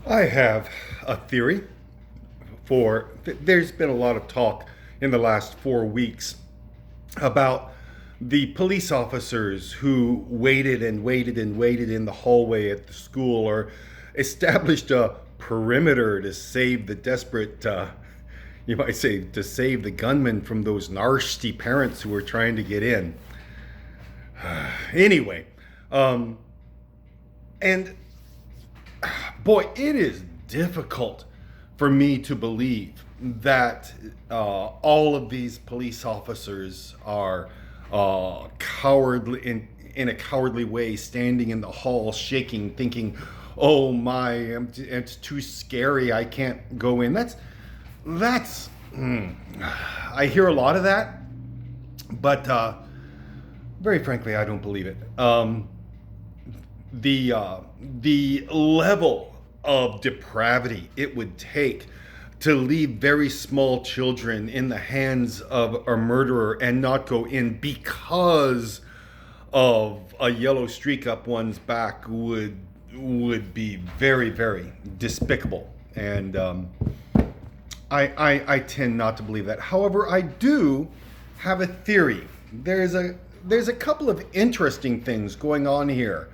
I have a theory there's been a lot of talk in the last 4 weeks about the police officers who waited and waited and waited in the hallway at the school or established a perimeter to save the desperate, you might say, to save the gunman from those nasty parents who were trying to get in. Anyway, and boy, it is difficult for me to believe that all of these police officers are cowardly in a cowardly way, standing in the hall, shaking, thinking, "Oh my, it's too scary. I can't go in." That's. I hear a lot of that, but very frankly, I don't believe it. The level of depravity it would take to leave very small children in the hands of a murderer and not go in because of a yellow streak up one's back would be very, very despicable. And I tend not to believe that. However, I do have a theory. There's a couple of interesting things going on here.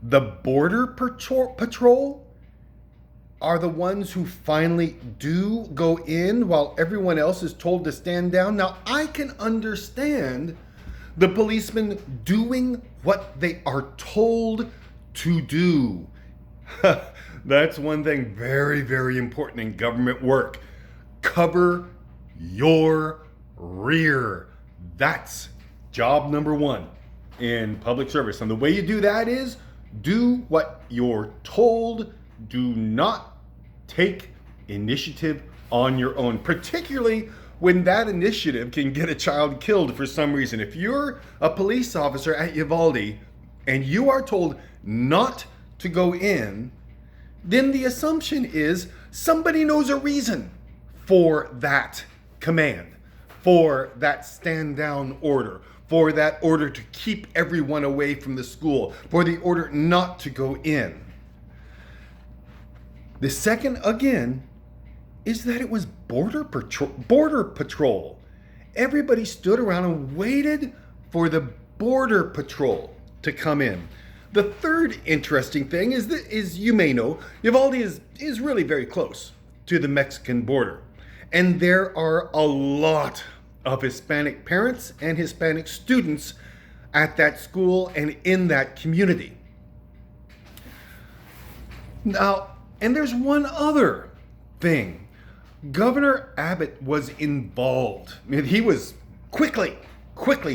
The Border Patrol are the ones who finally do go in while everyone else is told to stand down. Now, I can understand the policemen doing what they are told to do. That's one thing very, very important in government work. Cover your rear. That's job number one in public service. And the way you do that is do what you're told. Do not take initiative on your own, particularly when that initiative can get a child killed for some reason. If you're a police officer at Uvalde and you are told not to go in, then the assumption is somebody knows a reason for that command, for that stand down order, for that order to keep everyone away from the school, for the order not to go in. The second, again, is that it was Border Patrol. Everybody stood around and waited for the Border Patrol to come in. The third interesting thing is that, as you may know, Uvalde is really very close to the Mexican border. And there are a lot of Hispanic parents and Hispanic students at that school and in that community. Now, and there's one other thing. Governor Abbott was involved. I mean, he was quickly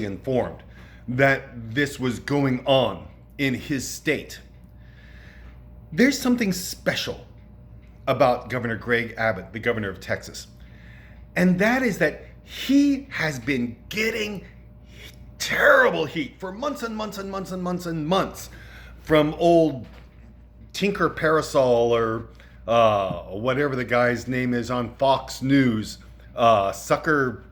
informed that this was going on in his state. There's something special about Governor Greg Abbott, the governor of Texas. And that is that he has been getting terrible heat for months and months and months and months and months from old Tinker Parasol or whatever the guy's name is on Fox News. Sucker,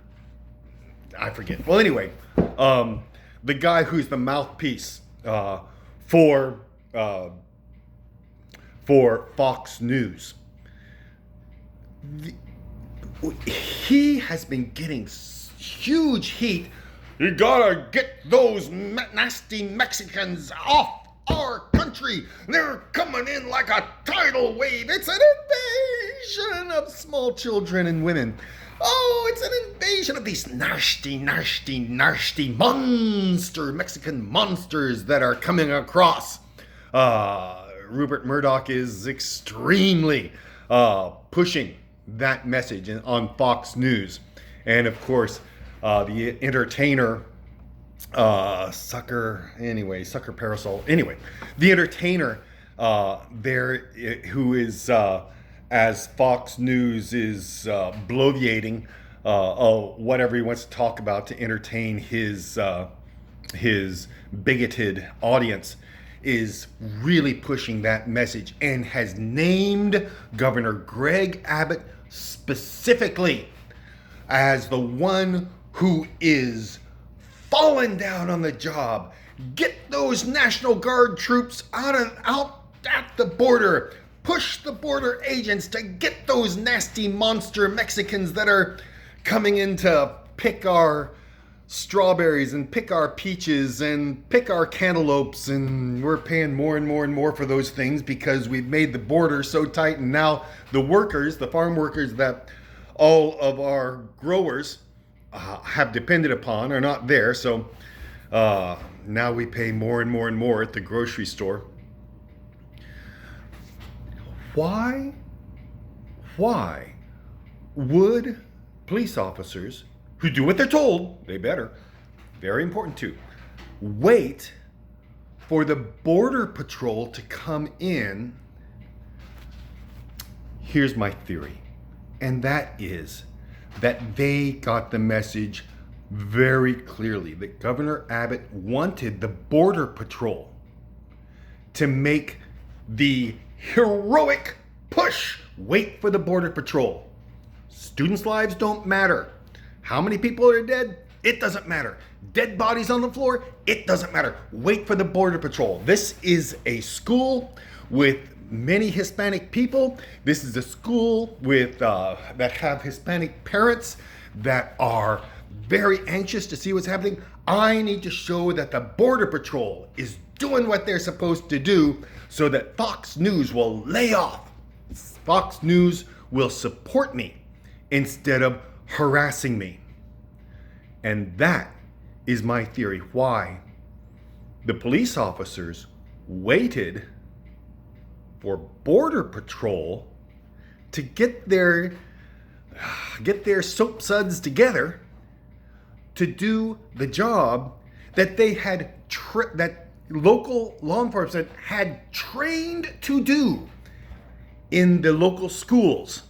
I forget. Well, anyway, the guy who's the mouthpiece for Fox News. He has been getting huge heat. You gotta get those nasty Mexicans off our country. They're coming in like a tidal wave. It's an invasion of small children and women. Oh, it's an invasion of these nasty Mexican monsters that are coming across. Rupert Murdoch is extremely pushing that message on Fox News. And of course, the entertainer, Sucker Parasol. Anyway, the entertainer there, who is, as Fox News is bloviating, whatever he wants to talk about to entertain his bigoted audience, is really pushing that message and has named Governor Greg Abbott specifically as the one who is falling down on the job. Get those National Guard troops out at the border. Push push the border agents to get those nasty monster Mexicans that are coming in to pick our strawberries and pick our peaches and pick our cantaloupes, and we're paying more and more and more for those things because we've made the border so tight, and now the workers, the farm workers that all of our growers have depended upon are not there. So now we pay more and more and more at the grocery store. Why would police officers who do what they're told, they better, very important too, wait for the border patrol to come in? Here's my theory, and that is that they got the message very clearly that Governor Abbott wanted the border patrol to make the heroic push. Wait for the border patrol. Students' lives don't matter. How many people are dead? It doesn't matter. Dead bodies on the floor? It doesn't matter. Wait for the border patrol. This is a school with many Hispanic people. This is a school with that have Hispanic parents that are very anxious to see what's happening. I need to show that the border patrol is doing what they're supposed to do so that Fox News will lay off. Fox News will support me instead of harassing me. And that is my theory why the police officers waited for border patrol to get their soap suds together to do the job that they had that local law enforcement had trained to do in the local schools.